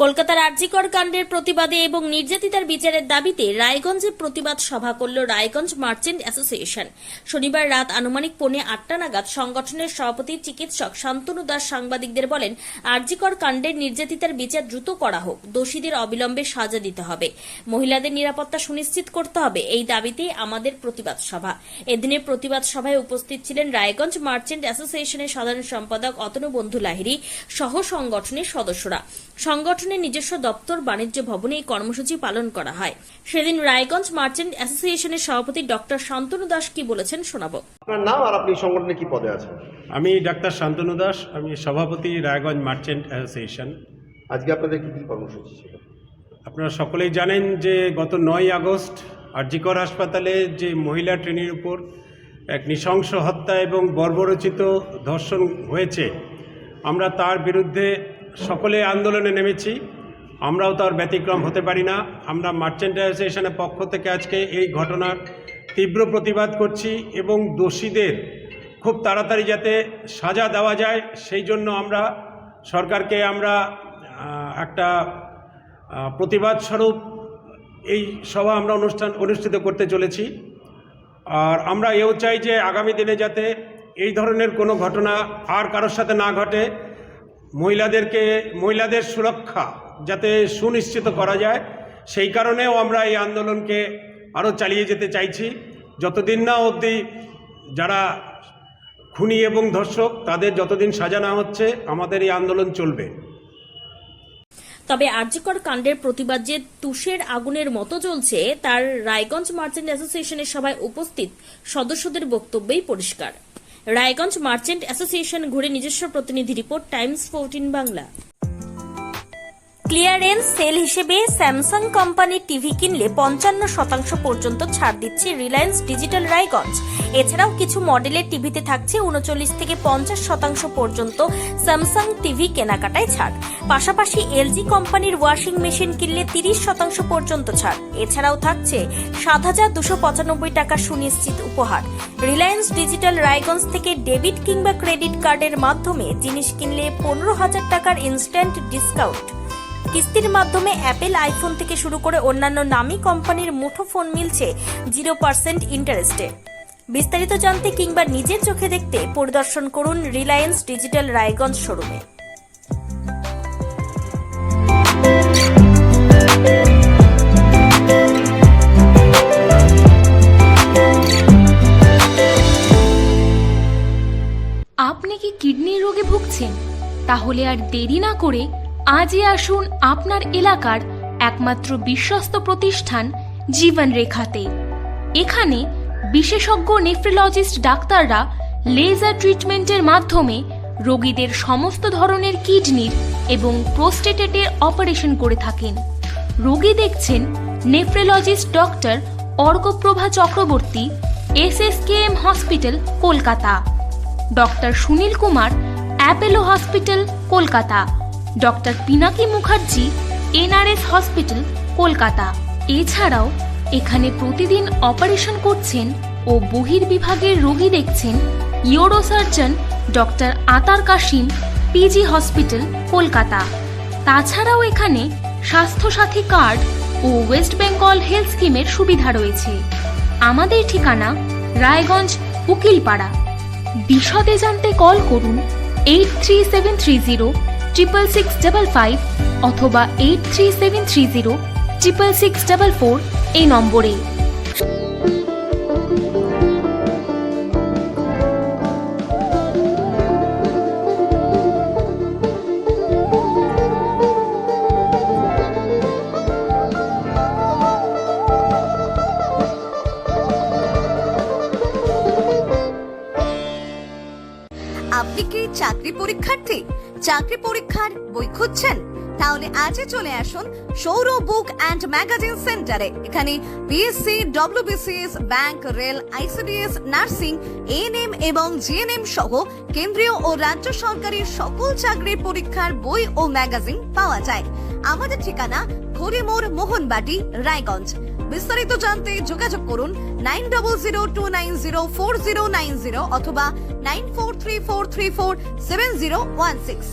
কলকাতার আরজিকর কাণ্ডের প্রতিবাদে এবং নির্যাতিতার বিচারের দাবিতে রায়গঞ্জে প্রতিবাদ সভা করল রায়গঞ্জ মার্চেন্ট অ্যাসোসিয়েশন। শনিবার রাত আনুমানিক 8:45 নাগাদ সংগঠনের সভাপতি চিকিৎসক শান্তনু দাস সাংবাদিকদের বলেন, আরজিকর কাণ্ডের নির্যাতিতার বিচার দ্রুত করা হোক, দোষীদের অবিলম্বে সাজা দিতে হবে, মহিলাদের নিরাপত্তা সুনিশ্চিত করতে হবে, এই দাবিতে আমাদের প্রতিবাদ সভা। এদিনের প্রতিবাদ সভায় উপস্থিত ছিলেন রায়গঞ্জ মার্চেন্ট অ্যাসোসিয়েশনের সাধারণ সম্পাদক অতনুবন্ধু লাহিড়ী সহ সংগঠনের সদস্যরা। সংগঠনের নিজস্ব দপ্তর বাণিজ্য ভবনে এই কর্মসূচি পালন করা হয়। সেদিন রায়গঞ্জ মার্চেন্ট অ্যাসোসিয়েশনের সভাপতি ডক্টর শান্তনু দাস কি বলেছেন শোনাবো। আপনার নাম আর আপনি সংগঠনে কি পদে আছেন? আমি ডাক্তার শান্তনু দাস, আমি সভাপতি রায়গঞ্জ মার্চেন্ট অ্যাসোসিয়েশন। আজকে আপনাদের কি কি কর্মসূচি ছিল? আপনারা সকলেই জানেন যে গত 9 আগস্ট আরজিকর হাসপাতালে যে মহিলা ট্রেনির উপর এক নৃশংস হত্যা এবং বর্বরচিত ধর্ষণ হয়েছে, আমরা তার বিরুদ্ধে সকলে আন্দোলনে নেমেছি। আমরাও তার ব্যতিক্রম হতে পারি না। আমরা মার্চেন্ট অ্যাসোসিয়েশনের পক্ষ থেকে আজকে এই ঘটনার তীব্র প্রতিবাদ করছি এবং দোষীদের খুব তাড়াতাড়ি যাতে সাজা দেওয়া যায় সেই জন্য আমরা সরকারকে একটা প্রতিবাদ স্বরূপ এই সভা আমরা অনুষ্ঠিত করতে চলেছি। আর আমরা এও চাই যে আগামী দিনে যাতে এই ধরনের কোনো ঘটনা আর কারোর সাথে না ঘটে, মহিলাদের সুরক্ষা যাতে সুনিশ্চিত করা যায়, সেই কারণেও আমরা এই আন্দোলনকে আরও চালিয়ে যেতে চাইছি। যতদিন না অবধি যারা খুনি এবং ধর্ষক তাদের যতদিন সাজা না হচ্ছে আমাদের এই আন্দোলন চলবে। তবে আরজিকর কাণ্ডের প্রতিবাদ যে তুষের আগুনের মতো চলছে তার রায়গঞ্জ মার্চেন্ট অ্যাসোসিয়েশনের সভায় উপস্থিত সদস্যদের বক্তব্যেই পরিষ্কার। রায়গঞ্জ মার্চেন্ট অ্যাসোসিয়েশন ঘুরে নিজস্ব প্রতিনিধি report, Times 14 Bangla. Clearance sale হিসেবে স্যামসাং কোম্পানির টিভি কিনলে 55% পর্যন্ত ছাড় দিচ্ছে রিলায়েন্স ডিজিটাল রায়গঞ্জ। এছাড়াও কিছু মডেলের টিভিতে থাকছে 39 থেকে 50% পর্যন্ত স্যামসাং টিভি কেনাকাটায় ছাড়। পাশাপাশি এলজি কোম্পানির ওয়াশিং মেশিন কিনলে 30% পর্যন্ত ছাড়। এছাড়াও থাকছে 7,295 টাকা সুনিশ্চিত উপহার। রিলায়েন্স ডিজিটাল রায়গঞ্জ থেকে ডেবিট কিংবা ক্রেডিট কার্ডের মাধ্যমে জিনিস কিনলে 15,000 টাকার ইনস্ট্যান্ট ডিসকাউন্ট। কিস্তির মাধ্যমে অ্যাপেল আইফোন থেকে শুরু করে অন্যান্য নামী কোম্পানির মুঠোফোন মিলছে 0% ইন্টারেস্টে। বিস্তারিত জানতে কিংবা নিজের চোখে দেখতে পরিদর্শন করুন রিলায়েন্স ডিজিটাল রায়গঞ্জ শোরুমে। আপনি কি কিডনি রোগে ভুগছেন? তাহলে আর দেরি না করে আজই আসুন আপনার এলাকার একমাত্র বিশ্বস্ত প্রতিষ্ঠান জীবন রেখাতে। এখানে বিশেষজ্ঞ নেফ্রোলজিস্ট ডাক্তাররা লেজার ট্রিটমেন্টের মাধ্যমে রোগীদের সমস্ত ধরনের কিডনির এবং প্রোস্টেটের অপারেশন করে থাকেন। রোগী দেখছেন nephrologist doctor Arkaprava Chakraborty, SSKM hospital Kolkata, doctor Sunil Kumar, Apollo hospital Kolkata, doctor Pinaki Mukherjee, NRS hospital Kolkata. এছাড়াও এখানে প্রতিদিন অপারেশন করছেন ও বহির্বিভাগের রোগী দেখছেন ইউরোসার্জন ডক্টর আতার কাশিম, PG হসপিটাল কলকাতা। তাছাড়াও এখানে স্বাস্থ্যসাথী কার্ড ও ওয়েস্ট বেঙ্গল হেলথ স্কিমের সুবিধা রয়েছে। আমাদের ঠিকানা রায়গঞ্জ উকিলপাড়া। বিশদে জানতে কল করুন 8373066655 অথবা 8373066644 এই নম্বরে। আপনি কি চাকরি পরীক্ষার্থী? চাকরি পরীক্ষার বই খুঁজছেন? তাহলে আজই চলে আসুন সৌরভ বুক অ্যান্ড ম্যাগাজিন সেন্টারে। এখানে PSC, WBCS, bank, rail, ICDS, nursing, ANM এবং GNM সহ কেন্দ্রীয় ও রাজ্য সরকারি সকল চাকরির পরীক্ষার বই ও ম্যাগাজিন পাওয়া যায়। আমাদের ঠিকানা খড়িমোড়, মোহনবাটি, রায়গঞ্জ। বিস্তারিত জানতে যোগাযোগ করুন 9002904090 অথবা 9434347016।